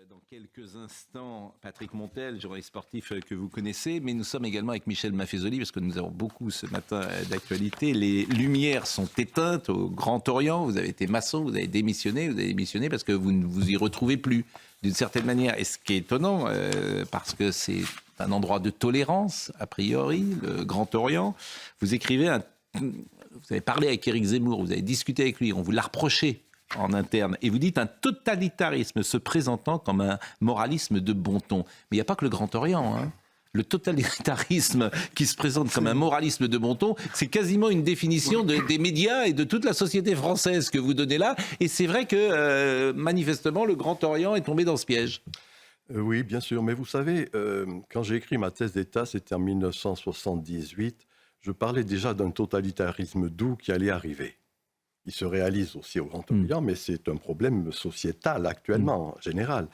dans quelques instants Patrick Montel, journaliste sportif que vous connaissez, mais nous sommes également avec Michel Maffezoli parce que nous avons beaucoup ce matin d'actualité. Les lumières sont éteintes au Grand Orient, vous avez été maçon, vous avez démissionné parce que vous ne vous y retrouvez plus d'une certaine manière. Et ce qui est étonnant, parce que c'est un endroit de tolérance, a priori, le Grand Orient, vous écrivez, vous avez parlé avec Éric Zemmour, vous avez discuté avec lui, on vous l'a reproché en interne, et vous dites un totalitarisme se présentant comme un moralisme de bon ton. Mais il n'y a pas que le Grand Orient, hein. Le totalitarisme qui se présente comme un moralisme de bon ton, c'est quasiment une définition des médias et de toute la société française que vous donnez là, et c'est vrai que manifestement le Grand Orient est tombé dans ce piège. Oui, bien sûr, mais vous savez, quand j'ai écrit ma thèse d'État, c'était en 1978, je parlais déjà d'un totalitarisme doux qui allait arriver. Il se réalise aussi au Grand Orient, mais c'est un problème sociétal actuellement, en général.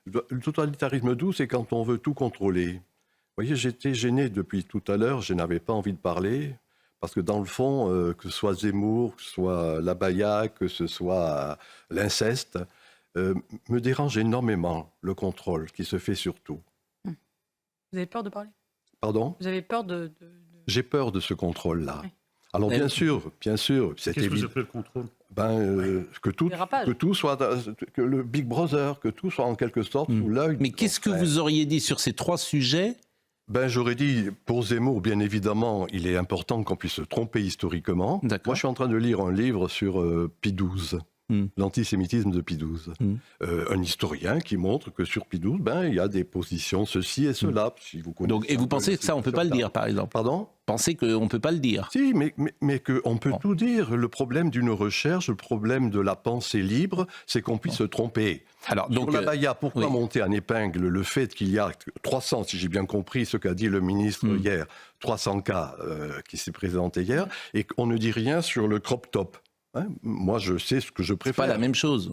Le totalitarisme doux, c'est quand on veut tout contrôler. Vous voyez, j'étais gêné depuis tout à l'heure, je n'avais pas envie de parler, parce que dans le fond, que ce soit Zemmour, que ce soit l'abaya, que ce soit l'inceste, me dérange énormément le contrôle qui se fait sur tout. Vous avez peur de parler ? Pardon ? Vous avez peur de... J'ai peur de ce contrôle-là. Oui. Alors bien sûr, c'est Qu'est-ce que vous appelez le contrôle ? Que tout soit, que le Big Brother, que tout soit en quelque sorte sous l'œil. Mais qu'est-ce que vous auriez dit sur ces trois sujets ? J'aurais dit, pour Zemmour, bien évidemment, il est important qu'on puisse se tromper historiquement. D'accord. Moi, je suis en train de lire un livre sur Pie XII. L'antisémitisme de Pie XII. Un historien qui montre que sur Pie XII, il y a des positions ceci et cela. Si vous connaissez. Donc, et vous pensez que ça, on ne peut pas le dire, par exemple ? Pardon ? Pensez qu'on ne peut pas le dire ? Si, mais qu'on peut tout dire. Le problème d'une recherche, le problème de la pensée libre, c'est qu'on puisse se tromper. Alors, donc, sur l'abaya, pourquoi monter en épingle le fait qu'il y a 300, si j'ai bien compris ce qu'a dit le ministre hier, 300 cas qui s'est présenté hier, et qu'on ne dit rien sur le crop top. Moi, je sais ce que je préfère. C'est pas la même chose.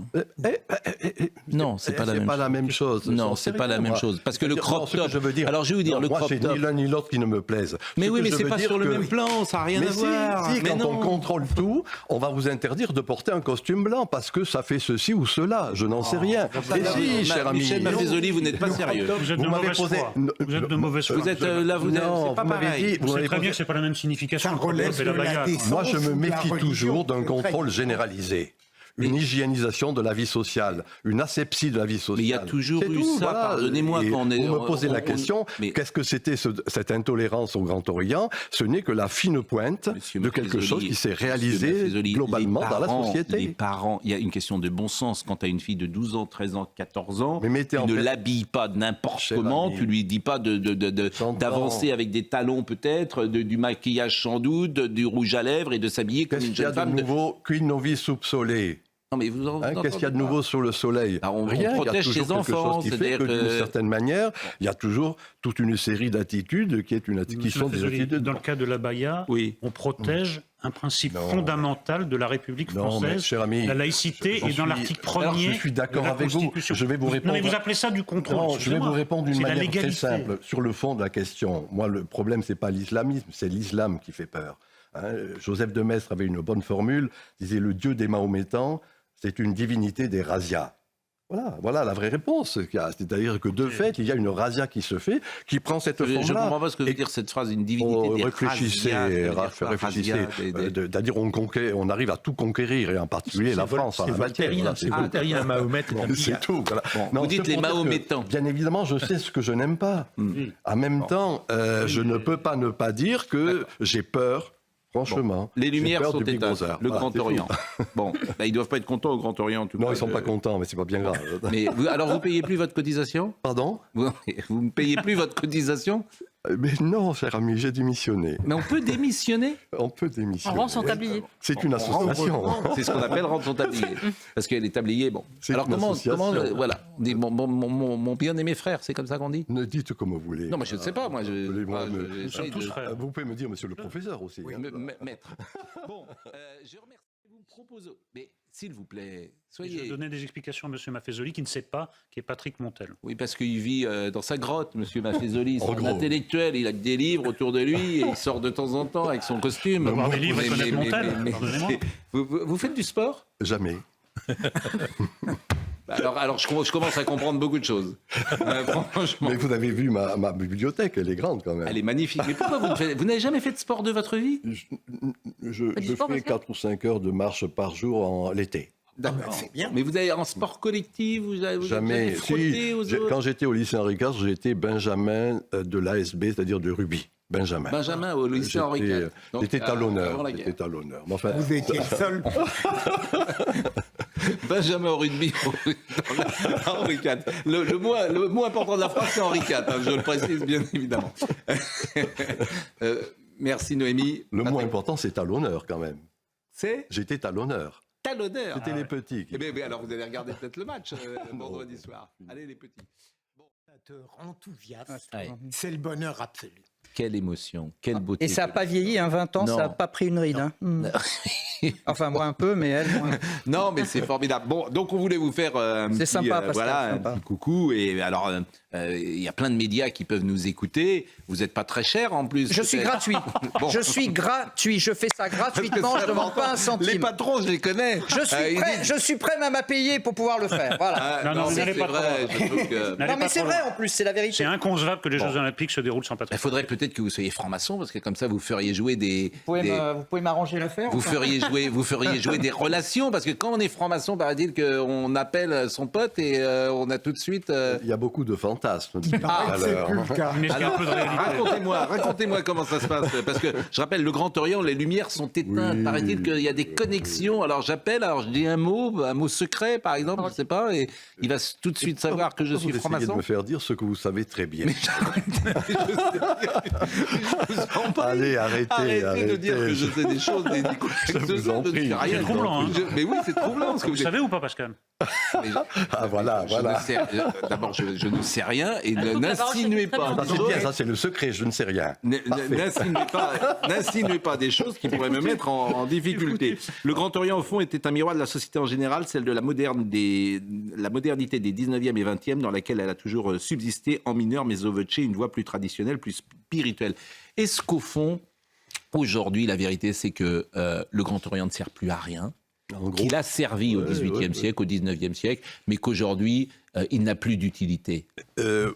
Non, c'est pas la même chose. C'est pas la même chose. Non, c'est pas la même chose. Parce que le crop top. Je veux dire, alors, je vais vous dire, le crop top. Moi, c'est ni l'un ni l'autre qui ne me plaisent. Mais oui, mais c'est pas sur le même plan, ça n'a rien à voir. Si, quand on contrôle tout, on va vous interdire de porter un costume blanc parce que ça fait ceci ou cela. Je n'en sais rien. Et si, cher ami. Michel Maffezoli, vous n'êtes pas sérieux. Vous êtes de mauvaise foi. Vous êtes de mauvaise foi. Vous êtes là, vous n'êtes pas pareil. Vous savez très bien que c'est pas la même signification. Moi, je me méfie toujours d'un contrôle généralisé. Une hygiénisation de la vie sociale, une asepsie de la vie sociale. Mais il y a toujours eu ça, pardonnez-moi. Vous me posez la question, qu'est-ce que c'était cette intolérance au Grand Orient ? Ce n'est que la fine pointe de quelque chose qui s'est réalisé globalement dans la société. Les parents, il y a une question de bon sens. Quand tu as une fille de 12 ans, 13 ans, 14 ans, tu ne l'habilles pas n'importe comment, tu lui dis pas d'avancer avec des talons peut-être, du maquillage sans doute, du rouge à lèvres et de s'habiller comme une jeune femme. Qu'est-ce qu'il y a de nouveau qu'une novice soupçonnée ? Non, mais qu'est-ce qu'il y a de nouveau sous le soleil ? Rien, on protège ses enfants. C'est-à-dire que d'une certaine manière, il y a toujours toute une série d'attitudes qui sont des attitudes. Dans le cas de l'abaya, on protège un principe fondamental de la République française, cher ami, la laïcité, et dans l'article 1er alors, je suis d'accord de la avec Constitution. Je vais vous répondre. Non, mais vous appelez ça du contrôle. Non, je vais vous répondre d'une manière très légalité. simple. Sur le fond de la question, moi, le problème, c'est pas l'islamisme, c'est l'islam qui fait peur. Joseph de Maistre avait une bonne formule, disait le Dieu des Mahométans, c'est une divinité des razzias. Voilà la vraie réponse. C'est-à-dire que de fait, il y a une razzia qui se fait, qui prend cette forme-là. Je ne comprends pas ce que veut dire cette phrase, une divinité des réfléchissez, c'est-à-dire on arrive à tout conquérir, et en particulier la France. C'est voltairien, Mahomet. C'est tout. Voilà. Vous dites les Mahométans. Bien évidemment, je sais ce que je n'aime pas. En même temps, je ne peux pas ne pas dire que j'ai peur. Franchement, les lumières sont éteintes. Le Grand Orient. Bon, ils ne doivent pas être contents au Grand Orient. En tout cas, ils ne sont pas contents, mais c'est pas bien grave. Mais alors, vous ne payez plus votre cotisation ? Pardon ? Vous ne payez plus votre cotisation ? Mais non, cher ami, j'ai démissionné. Mais on peut démissionner ? On peut démissionner. On rend son tablier. C'est une association. C'est ce qu'on appelle rendre son tablier. Parce qu'elle est tablier, bon. Alors comment voilà, on dit mon bien-aimé frère, c'est comme ça qu'on dit ? Ne dites comme vous voulez. Non, mais je ne sais pas, moi. Nous sommes tous frères. Vous pouvez me dire, monsieur le professeur aussi. Oui, maître. Bon, je remercie. Vous me proposez. Mais s'il vous plaît, soyez. Je vais donner des explications à M. Maffezoli qui ne sait pas qui est Patrick Montel. Oui, parce qu'il vit dans sa grotte, M. Maffezoli. C'est un intellectuel, il a que des livres autour de lui et il sort de temps en temps avec son costume. Avoir des livres et connaître Montel, pardonnez-moi. Vous faites du sport ? Jamais. Alors je commence à comprendre beaucoup de choses. Franchement. Mais vous avez vu ma bibliothèque, elle est grande quand même. Elle est magnifique. Mais pourquoi vous n'avez jamais fait de sport de votre vie? Je du sport, fais Pascal 4 ou 5 heures de marche par jour en l'été. D'accord. c'est bien. Mais vous avez en sport collectif, vous avez Jamais. frotté aux autres? Quand j'étais au lycée Henri IV, j'étais Benjamin de l'ASB, c'est-à-dire de rugby. Benjamin. Benjamin au lycée Henri IV. Donc, J'étais à l'honneur. avant la guerre. J'étais à l'honneur. Mais enfin, Vous étiez le seul. Benjamin au rugby dans Henri IV. Le mot important de la phrase, c'est Henri IV. Hein, je le précise bien évidemment. Merci Noémie. le mot Patrick. important, c'est à l'honneur quand même. C'est J'étais à l'honneur. talonneur. C'était les petits. qui- Mais alors vous allez regarder peut-être le match vendredi soir. Allez les petits. Enthousiaste. Ouais. C'est le bonheur absolu. Quelle émotion, quelle beauté. Et ça n'a pas vieilli, 20 ans, Non. ça n'a pas pris une ride. Hein. Enfin, moi un peu, mais elle, moins. Non, mais c'est formidable. Bon, donc on voulait vous faire un C'est petit, sympa, Pascal, voilà, sympa. un petit coucou. Et alors, il y a plein de médias qui peuvent nous écouter. Vous n'êtes pas très cher en plus. Je suis peut-être. gratuit. Bon. Je suis gratuit. Je fais ça gratuitement. Parce Je que ne demande pas un Les centime. patrons, je les connais. Je suis prêt même à payer pour pouvoir le faire. Voilà. Ah, Non, mais n'allez c'est pas trop vrai. loin. Je trouve que... N'allez Non, mais pas c'est trop vrai loin. en plus, c'est la vérité. C'est inconcevable que les Jeux Olympiques se déroulent sans Il patron. faudrait peut-être que vous soyez franc-maçon, parce que comme ça, vous feriez jouer des... Vous pouvez m'arranger l'affaire Vous feriez jouer des relations, parce que quand on est franc-maçon, paraît-il qu'on appelle son pote et on a tout de suite... Il y a beaucoup de fantasmes. Tout Ah, à c'est l'heure. plus le cas. Mais est-ce qu'il y a un peu de réalité Racontez-moi comment ça se passe. Parce que je rappelle, le Grand Orient, les lumières sont éteintes. Oui, Paraît-il qu'il y a des connexions. Alors j'appelle, alors je dis un mot secret par exemple, je ne sais pas, et il va tout de suite savoir que je Vous suis essayez de franc-maçon. me faire dire ce que vous savez très bien. Allez, Arrêtez de dire que je sais des choses, mais Je vous en prie. ne sais rien. C'est troublant, hein. Mais oui, c'est troublant. Ce que Vous savez ou pas, Pascal? Ah voilà, voilà. D'abord, je ne sais rien et donc, la parole, n'insinuez c'est très pas. bien. Ça des c'est choses- bien, ça c'est le secret, je ne sais rien. N'insinuez pas des choses qui pourraient me mettre en difficulté. Le Grand Orient, au fond, était un miroir de la société en général, celle de la modernité des 19e et 20e, dans laquelle elle a toujours subsisté en mineur, mais au voce, une voie plus traditionnelle, plus spirituelle. Est-ce qu'au fond, aujourd'hui, la vérité, c'est que le Grand Orient ne sert plus à rien, En gros, qu'il a servi au XVIIIe siècle, au XIXe siècle, mais qu'aujourd'hui, il n'a plus d'utilité?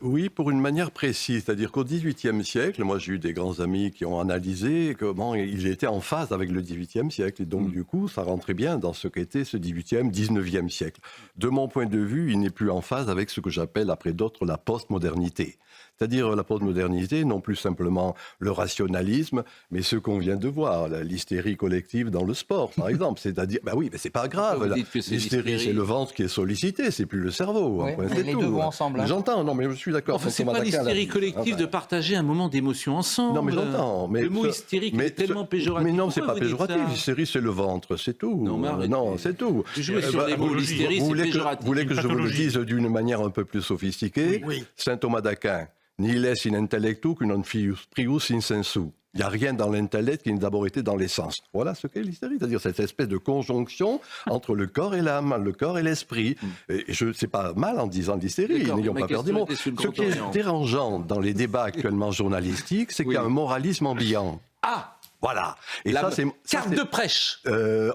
oui, pour une manière précise. C'est-à-dire qu'au XVIIIe siècle, moi j'ai eu des grands amis qui ont analysé comment il était en phase avec le XVIIIe siècle. Et donc du coup, ça rentrait bien dans ce qu'était ce XVIIIe, XIXe siècle. De mon point de vue, il n'est plus en phase avec ce que j'appelle, après d'autres, la postmodernité. C'est-à-dire la postmodernité, non plus simplement le rationalisme, mais ce qu'on vient de voir, l'hystérie collective dans le sport, par exemple. C'est-à-dire, ben oui, mais c'est pas grave. Vous dites que c'est L'hystérie, c'est le ventre qui est sollicité, c'est plus le cerveau. Ouais, Enfin, mais c'est les tout. deux vont ensemble, hein. J'entends, non, mais je suis d'accord. Enfin, c'est Thomas pas Daquin l'a l'hystérie dit. collective Enfin, de partager un moment d'émotion ensemble. Non, mais j'entends. Mais Le mot hystérique il est tellement péjoratif. Mais non, c'est Pourquoi pas vous dites péjoratif. ça L'hystérie, c'est le ventre, c'est tout. Non, mais arrêtez. C'est tout. Vous jouez sur les mots, l'hystérie, Vous c'est voulez péjoratif. vous voulez que je vous le pathologie. dise d'une manière un peu plus sophistiquée? Oui. Saint Thomas d'Aquin, nihil est in intellectu qui non prius in sensu. Il n'y a rien dans l'intellect qui n'a d'abord été dans l'essence. Voilà ce qu'est l'hystérie, c'est-à-dire cette espèce de conjonction entre le corps et l'âme, le corps et l'esprit. Et c'est pas mal en disant l'hystérie, D'accord, n'ayons ma pas peur du question mot. était sur le Ce Grand qui est Orient. dérangeant dans les débats actuellement journalistiques, c'est qu'il y a un moralisme ambiant. Ah, Voilà. Et la ça, c'est carte de prêche.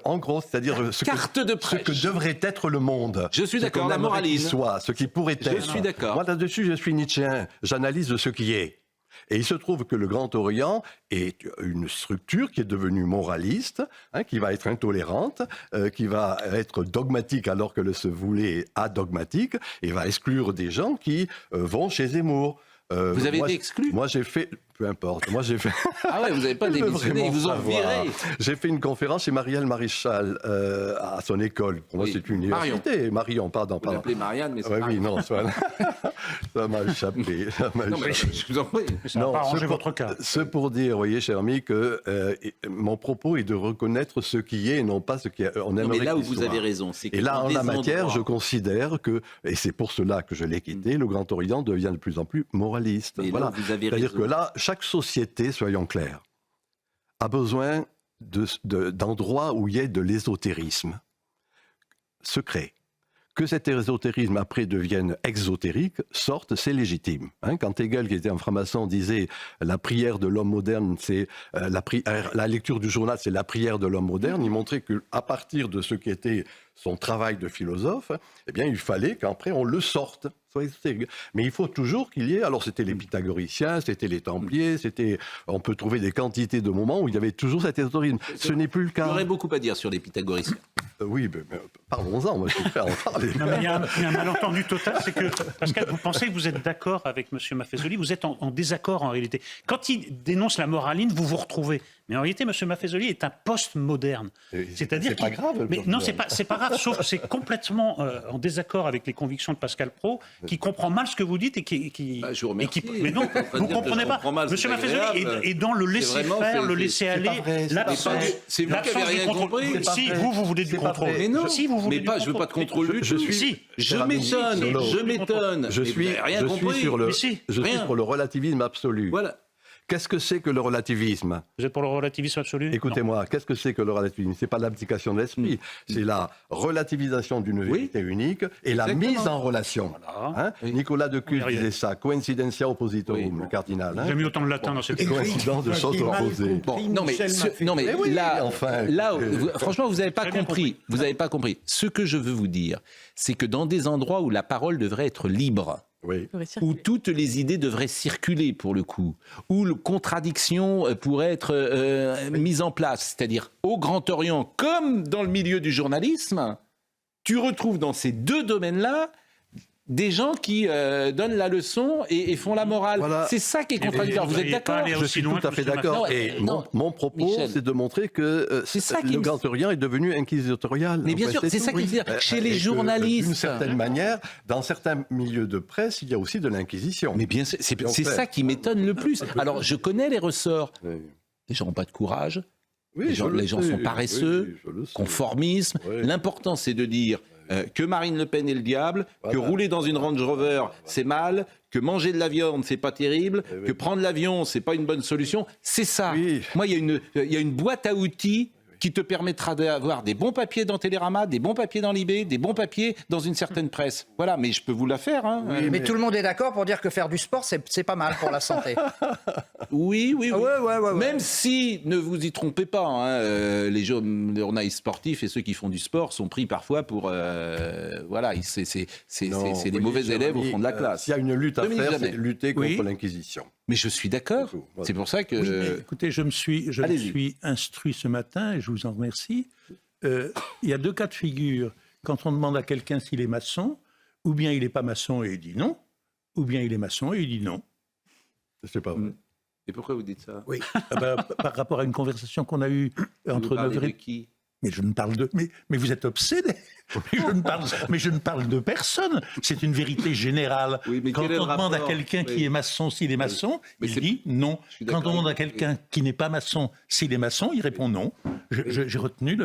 en gros, c'est-à-dire ce Carte de ce prêche. que devrait être le monde. Je suis Ce d'accord, qu'on la aimerait qu'il moraline. soit, ce qui pourrait Je être. suis d'accord. Moi, là-dessus, je suis nietzschéen. J'analyse ce qui est. Et il se trouve que le Grand Orient est une structure qui est devenue moraliste, qui va être intolérante, qui va être dogmatique alors que se voulait adogmatique, et va exclure des gens qui vont chez Zemmour. Vous avez moi, été exclu? Moi, j'ai fait... Peu importe. Moi, j'ai fait... Ah ouais, vous n'avez pas Je veux démissionné, vraiment ils vous ont savoir. viré. J'ai fait une conférence chez Marielle Maréchal à son école. Pour moi, Oui. c'est une université. Marion, pardon. Vous l'appelez Marianne, mais c'est Ouais, pas oui, Marianne. non, ça m'a échappé. Ça m'a Non, mais échappé. je vous en prie. Mais ça n'a pas arrangé votre cas. Ce pour dire, vous voyez, cher ami, que mon propos est de reconnaître ce qui est et non pas ce qu'on aimerait Non, mais là où qu'il vous soit. avez raison, c'est que Et là, dans en des la matière, je endroits- considère que, et c'est pour cela que je l'ai quitté, le Grand Orient devient de plus en plus moraliste. Mais là Voilà. où vous avez C'est-à-dire raison. que là, chaque société, soyons clairs, a besoin d'endroits où il y ait de l'ésotérisme secret. Que cet ésotérisme après devienne exotérique, sorte, c'est légitime. Quand Hegel, qui était un franc-maçon, disait la prière de l'homme moderne, c'est la lecture du journal, c'est la prière de l'homme moderne, il montrait qu'à partir de ce qui était son travail de philosophe, eh bien, il fallait qu'après on le sorte. Mais il faut toujours qu'il y ait... Alors, c'était les pythagoriciens, c'était les templiers, on peut trouver des quantités de moments où il y avait toujours cet ésotérisme. Ce n'est plus le cas. J'aurais beaucoup à dire sur les pythagoriciens. Oui, mais parlons-en, moi je suis prêt à en parler. Non, mais il y a un malentendu total, c'est que, Pascal, vous pensez que vous êtes d'accord avec M. Maffezoli, vous êtes en désaccord en réalité. Quand il dénonce la moraline, vous vous retrouvez. Mais en réalité, M. Maffezoli est un post-moderne. C'est-à-dire c'est pas grave. Mais non, c'est pas grave, sauf que c'est complètement en désaccord avec les convictions de Pascal Praud, qui comprend mal ce que vous dites et qui... je vous remercie. Mais non, vous ne comprenez pas. M. Maffezoli est dans le laisser-faire, le laisser-aller, l'absence... C'est vous qui n'avez rien compris. Si, vous voulez du contrôle. Mais non, si, vous voulez je veux pas de contrôle du tout. Je m'étonne. Je suis pour le relativisme absolu. Voilà. Qu'est-ce que c'est que le relativisme ? Vous êtes pour le relativisme absolu ? Écoutez-moi, qu'est-ce que c'est que le relativisme ? C'est pas l'abdication de l'esprit, c'est la relativisation d'une vérité unique et la mise en relation. Voilà. Nicolas de Culte disait ça, coincidentia oppositorum, le cardinal. J'ai mis autant de latin dans cette émission. Coïncidence de choses opposées. Franchement, vous n'avez pas compris. Vous n'avez pas compris. Ce que je veux vous dire, c'est que dans des endroits où la parole devrait être libre, où toutes les idées devraient circuler pour le coup, où la contradiction pourrait être mise en place, c'est-à-dire au Grand Orient comme dans le milieu du journalisme, tu retrouves dans ces deux domaines-là des gens qui donnent la leçon et font la morale. Voilà. C'est ça qui est contradictoire. Vous êtes d'accord ? Je suis tout à fait d'accord. Et mon propos, c'est de montrer que le Grand Orient est devenu inquisitorial. Mais bien sûr, c'est ça qu'il veut dire. Chez les journalistes. D'une certaine manière, dans certains milieux de presse, il y a aussi de l'inquisition. Mais bien sûr, c'est ça qui m'étonne le plus. Alors, je connais les ressorts. Les gens n'ont pas de courage. Les gens sont paresseux, conformisme. L'important, c'est de dire... que Marine Le Pen est le diable, que rouler dans une Range Rover, c'est mal, que manger de la viande, c'est pas terrible, que prendre l'avion, c'est pas une bonne solution. C'est ça. Oui. Moi, il y a une boîte à outils qui te permettra d'avoir des bons papiers dans Télérama, des bons papiers dans Libé, des bons papiers dans une certaine presse. Voilà, mais je peux vous la faire. Oui, mais tout le monde est d'accord pour dire que faire du sport, c'est pas mal pour la santé. Oui. Ouais. Même si, ne vous y trompez pas, les journalistes sportifs et ceux qui font du sport sont pris parfois pour... c'est les mauvais élèves au fond de la classe. S'il y a une lutte à faire, c'est lutter contre l'inquisition. Mais je suis d'accord. C'est pour ça que... Oui, écoutez, je me suis instruit ce matin, et je vous en remercie. Il y a deux cas de figure. Quand on demande à quelqu'un s'il est maçon, ou bien il n'est pas maçon et il dit non, ou bien il est maçon et il dit non. C'est pas vrai. Et pourquoi vous dites ça ? Oui, par rapport à une conversation qu'on a eue entre nos... de qui ? Mais je ne parle de... Mais vous êtes obsédé. Mais je ne parle de personne. C'est une vérité générale. Oui, quand on demande à quelqu'un qui est maçon s'il est maçon, il dit non. Quand on demande à quelqu'un qui n'est pas maçon s'il est maçon, il répond non. J'ai retenu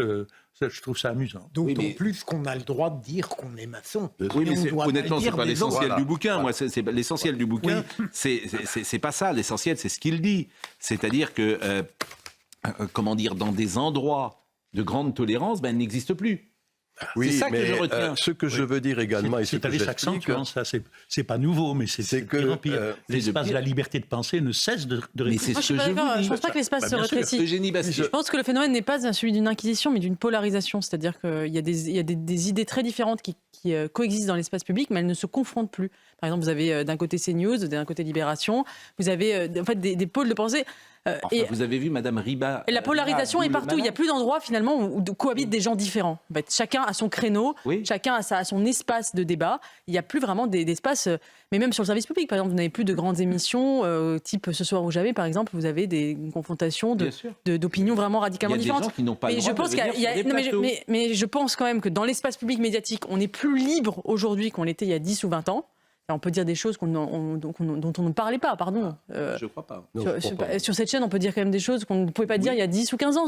je trouve ça amusant. D'autant plus qu'on a le droit de dire qu'on est maçon. Oui, mais honnêtement, c'est pas l'essentiel du bouquin. Moi, c'est l'essentiel du bouquin. C'est pas ça. L'essentiel, c'est ce qu'il dit. C'est-à-dire que, dans des endroits de grande tolérance, elle n'existe plus. Oui, c'est ça que je retiens. Ce que je veux dire également, et c'est allé s'accentuant, ça, c'est pas nouveau, mais c'est que pire. L'espace de la liberté de penser ne cesse de Mais c'est ce que je vous dis. Je pense pas que l'espace se rétrécit. Je pense que le phénomène n'est pas celui d'une inquisition, mais d'une polarisation. C'est-à-dire qu'il y a des idées très différentes qui coexistent dans l'espace public, mais elles ne se confrontent plus. Par exemple, vous avez d'un côté CNews, d'un côté Libération, vous avez des pôles de pensée. Vous avez vu Madame Riba. La polarisation est partout. Il n'y a plus d'endroits finalement où cohabitent des gens différents. En fait, chacun a son créneau, chacun a son espace de débat. Il n'y a plus vraiment d'espace. Mais même sur le service public, par exemple, vous n'avez plus de grandes émissions type Ce soir où j'avais, par exemple, vous avez des confrontations d'opinions vraiment radicalement différentes. Il y a des gens qui n'ont pas le droit de venir mais je pense quand même que dans l'espace public médiatique, on est plus libre aujourd'hui qu'on l'était il y a 10 ou 20 ans. On peut dire des choses dont on ne parlait pas, pardon. Je ne crois pas. Sur cette chaîne, on peut dire quand même des choses qu'on ne pouvait pas dire il y a 10 ou 15 ans.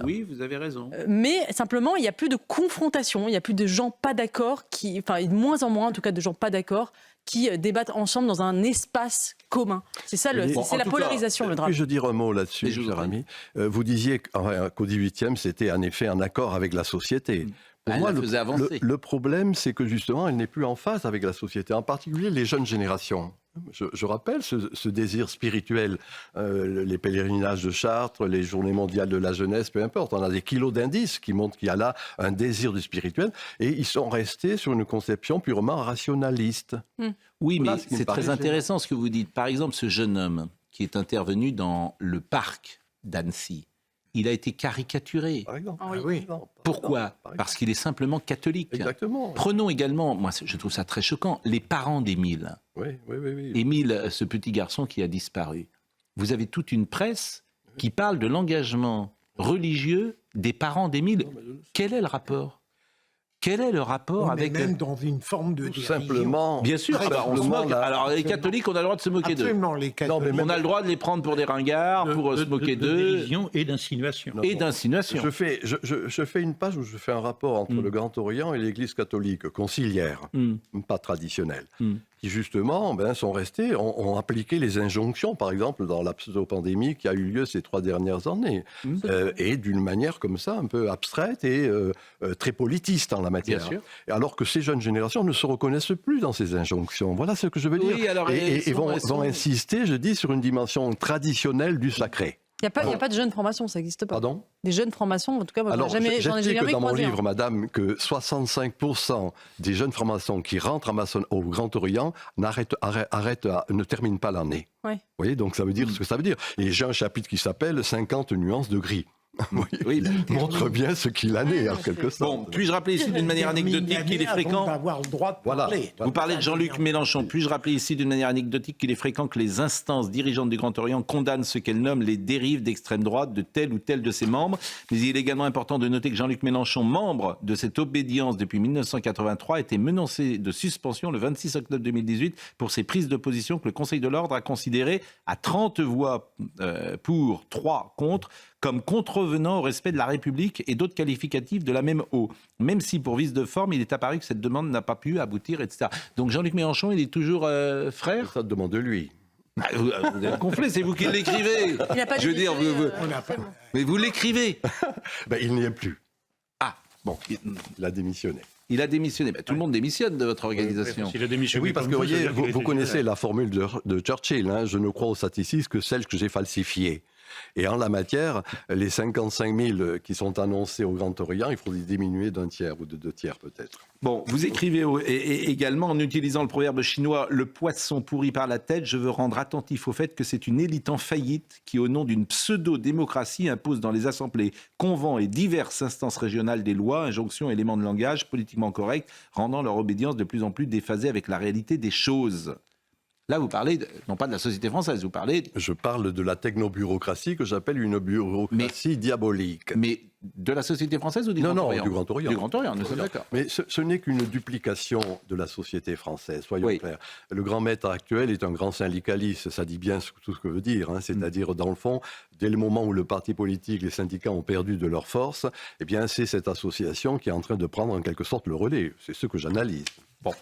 Oui, vous avez raison. Mais simplement, il n'y a plus de confrontation, il n'y a plus de gens pas d'accord, de moins en moins en tout cas de gens pas d'accord, qui débattent ensemble dans un espace commun. C'est ça, c'est la polarisation, le drame. Puis-je dire un mot là-dessus, cher ami ? Vous disiez qu'au XVIIIe, c'était en effet un accord avec la société. Pour Elle moi, la faisait avancer. le problème, c'est que justement, elle n'est plus en phase avec la société, en particulier les jeunes générations. Je rappelle ce désir spirituel, les pèlerinages de Chartres, les journées mondiales de la jeunesse, peu importe. On a des kilos d'indices qui montrent qu'il y a là un désir du spirituel, et ils sont restés sur une conception purement rationaliste. Oui, Voilà mais ce qui me c'est paraît très intéressant ce que vous dites. Par exemple, ce jeune homme qui est intervenu dans le parc d'Annecy, il a été caricaturé. Par exemple. Ah oui. oui. Pourquoi ? Par exemple. Parce qu'il est simplement catholique. Exactement. Prenons également, moi je trouve ça très choquant, les parents d'Émile. Oui. Émile, ce petit garçon qui a disparu. Vous avez toute une presse qui parle de l'engagement religieux des parents d'Émile. Quel est le rapport ? Quel est le rapport On avec... est même dans une forme de Tout dérision. simplement. Bien sûr, Tout on se simplement, moque. là. Alors les catholiques, on a le droit de se moquer d'eux. Absolument, les catholiques. mais On a le droit de les prendre pour des ringards, pour se moquer de d'eux, dérision et d'insinuation. et d'insinuation. Je fais une page où je fais un rapport entre le Grand Orient et l'Église catholique, conciliaire, pas traditionnelle, qui justement sont restés, ont appliqué les injonctions, par exemple, dans la pseudo-pandémie qui a eu lieu ces 3 dernières années, et d'une manière comme ça, un peu abstraite et très politiste en la matière. Bien sûr. Alors que ces jeunes générations ne se reconnaissent plus dans ces injonctions. Voilà ce que je veux dire. Oui, alors, et elles vont sont- insister, je dis, sur une dimension traditionnelle du sacré. Il n'y a pas de jeunes francs-maçons, ça n'existe pas. Pardon ? Des jeunes francs-maçons, en tout cas, moi, Alors, j'en ai j'explique jamais dans mon croisé. livre, madame, que 65% des jeunes francs-maçons qui rentrent au Grand Orient ne terminent pas l'année. Ouais. Vous voyez, donc ça veut dire ce que ça veut dire. Et j'ai un chapitre qui s'appelle 50 nuances de gris. Oui, Montre bien ce qu'il en est, en quelque sorte. Bon, puis-je rappeler ici d'une manière anecdotique qu'il est fréquent... D'avoir le droit de Voilà. parler. Vous parlez de Jean-Luc Mélenchon. Puis-je rappeler ici d'une manière anecdotique qu'il est fréquent que les instances dirigeantes du Grand Orient condamnent ce qu'elles nomment les dérives d'extrême droite de tel ou tel de ses membres. Mais il est également important de noter que Jean-Luc Mélenchon, membre de cette obédience depuis 1983, a été menacé de suspension le 26 octobre 2018 pour ses prises de position que le Conseil de l'Ordre a considérées à 30 voix pour, 3 contre, comme contrevenant au respect de la République et d'autres qualificatifs de la même eau. Même si, pour vice de forme, il est apparu que cette demande n'a pas pu aboutir, etc. Donc Jean-Luc Mélenchon, il est toujours frère. Ça demande de lui. Vous êtes gonflé, c'est vous qui l'écrivez. Il n'a pas Je veux dire, On n'a pas- mais vous l'écrivez. Il n'y est plus. Ah, bon, Il a démissionné. il a démissionné. Tout le monde démissionne de votre organisation. S'il a démissionné Oui, parce comme que vous, ça veut voyez, dire qu'il vous était connaissez général. la formule de Churchill, hein, je ne crois aux statistiques que celles que j'ai falsifiées. Et en la matière, les 55 000 qui sont annoncés au Grand Orient, il faut les diminuer d'un tiers ou de 2 tiers peut-être. Bon, vous écrivez et également en utilisant le proverbe chinois « le poisson pourri par la tête », je veux rendre attentif au fait que c'est une élite en faillite qui, au nom d'une pseudo-démocratie, impose dans les assemblées, convents et diverses instances régionales des lois, injonctions, éléments de langage politiquement corrects, rendant leur obédience de plus en plus déphasée avec la réalité des choses. Là, vous parlez, non pas de la société française, vous parlez... Je parle de la technobureaucratie que j'appelle une bureaucratie diabolique. Mais de la société française ou du Non, Grand non, Orient du Grand Orient. Du Grand Orient, nous sommes d'accord. Mais ce n'est qu'une duplication de la société française, soyons Oui. clairs. Le grand maître actuel est un grand syndicaliste, ça dit bien tout ce que veut dire, hein. C'est-à-dire, dans le fond, dès le moment où le parti politique, les syndicats ont perdu de leur force, eh bien, c'est cette association qui est en train de prendre en quelque sorte le relais. C'est ce que j'analyse. Bon.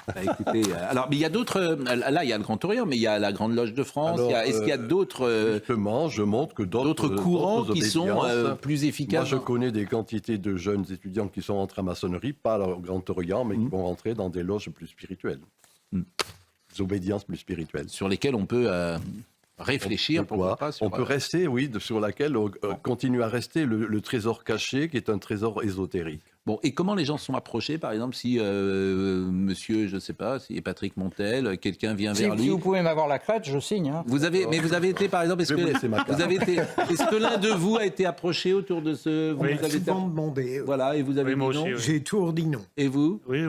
Bah, écoutez, alors, mais il y a d'autres. Là, il y a le Grand Orient, mais il y a la Grande Loge de France. Alors, Est-ce qu'il y a d'autres Justement, je montre que d'autres courants qui sont obédiences, plus efficaces? Moi, je connais des quantités de jeunes étudiants qui sont entrés en maçonnerie, pas au Grand Orient, mais qui vont rentrer dans des loges plus spirituelles. Des obédiences plus spirituelles. Sur lesquels on peut réfléchir, pourquoi pas sur, On peut rester, oui, sur laquelle continue à rester le trésor caché, qui est un trésor ésotérique. Bon, et comment les gens sont approchés, par exemple, si monsieur, je ne sais pas, si Patrick Montel, quelqu'un vient vers lui. Si vous pouvez m'avoir la crête, je signe. Hein. Vous avez été, par exemple, est-ce que l'un de vous a été approché autour de ce... Oui. vous avez été- Souvent demandé. Voilà, et vous avez Oui, moi dit non. aussi, oui. J'ai toujours dit non. Et vous? Oui,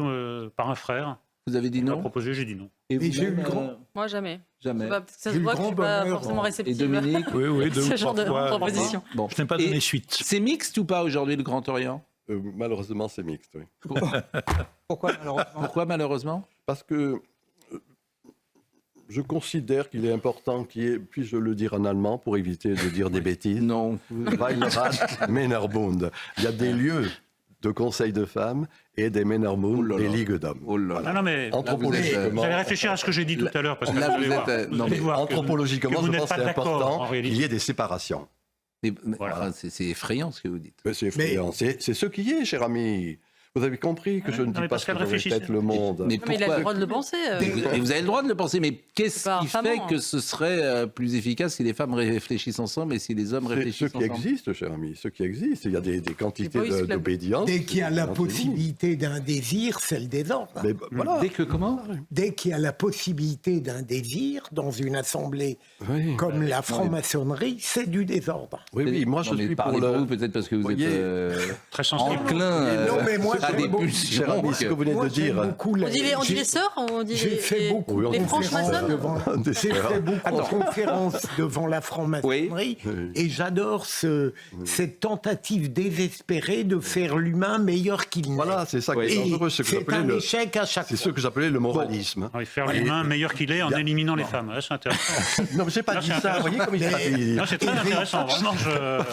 par un frère. Vous avez dit Il m'a non? proposé, j'ai dit non. Et Mais j'ai eu le vous-même, grand- Moi, jamais. jamais. Ça J'ai se eu voit le que je suis grand pas bonheur, forcément Et réceptive. Dominique? Oui, oui, deux Ce ou genre trois de fois. proposition. Bon. Je n'ai pas Et donné suite. c'est mixte ou pas aujourd'hui le Grand Orient? Malheureusement, c'est mixte, oui. Pourquoi malheureusement? Pourquoi malheureusement? Parce que je considère qu'il est important qu'il y ait, puis-je le dire en allemand pour éviter de dire des bêtises, Non. Weihnachtsrat, Männerbund. Il y a des lieux de conseil de femmes et des Männerbund, Oh là là. des ligues d'hommes. Oh là là. Non, mais Anthropologiquement, vous allez réfléchir à ce que j'ai dit tout à l'heure, parce que Là, vous allez vous voir. êtes, non, Vous allez mais voir que- anthropologiquement, que vous je n'êtes pense que pas c'est d'accord, important en réalité. qu'il y ait des séparations. Mais, Voilà. enfin, c'est effrayant ce que vous dites. Mais c'est effrayant. C'est ce qui est, cher ami. Vous avez compris que je ne Non, dis mais pas Pascal, ce que devrait réfléchissez. être le monde. Mais Mais il a le droit de le penser. Et vous avez le droit de le penser, mais qu'est-ce C'est pas qui fait infamant, que ce serait plus efficace si les femmes réfléchissent ensemble et si les hommes C'est réfléchissent ceux qui ensemble? existent, cher ami, ceux qui existent. Il y a des quantités pas issu de la- d'obédience. Dès qu'il y a la entre nous. possibilité d'un désir, c'est le désordre. Mais voilà. Dès que comment? Dès qu'il y a la possibilité d'un désir dans une assemblée Oui. comme la franc-maçonnerie, c'est du désordre. Oui, oui, moi je Non, mais suis pour parlez pour le... vous, peut-être parce que vous Voyez, êtes Très sensible. enclin Non, mais moi, à j'aime des beaucoup- pulsions. Cher ami, ce que vous venez Moi, de j'aime dire. beaucoup On dit les sœurs, on dit J'ai fait beaucoup Oui, de on les dit conférences francs-maçons. devant, Des j'ai sœurs. fait beaucoup de conférences devant la franc-maçonnerie Oui. et j'adore cette tentative désespérée de faire l'humain meilleur qu'il n'est. Voilà, c'est ça qui est Et dangereux, ce que c'est j'appelais un le... échec à chaque C'est fois. ce que j'appelais le moralisme. Oui, faire l'humain meilleur qu'il est en éliminant les femmes. Ouais, c'est intéressant. Non, mais j'ai pas Non, dit c'est ça. Vous voyez comme il s'habille. Non, c'est très intéressant. Vraiment,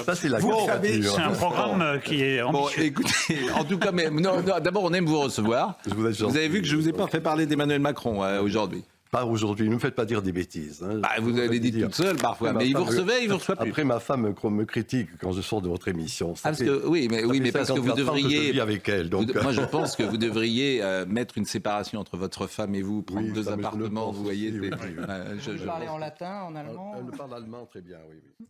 Ça, c'est la Vous grande savez, nature. c'est un programme qui est Bon, ambitieux. écoutez, en tout cas, mais, non, d'abord, on aime vous recevoir. Je vous êtes gentil. avez vu que je ne vous ai pas fait parler d'Emmanuel Macron aujourd'hui. Pas aujourd'hui, ne me faites pas dire des bêtises. Hein. Bah, vous avez dit toute seule parfois, Après, mais il ma vous femme recevait, il vous reçoit plus. Après, ma femme me critique quand je sors de votre émission. Ça Parce fait- que, oui, ça fait mais parce que vous 54 ans que je devriez. vis avec elle, donc... Moi, je pense que vous devriez mettre une séparation entre votre femme et vous, prendre Oui, deux ça, mais je le appartements, pense vous voyez. aussi, oui, je- oui. je- Parler en latin, en allemand. Elle parle allemand très bien, oui.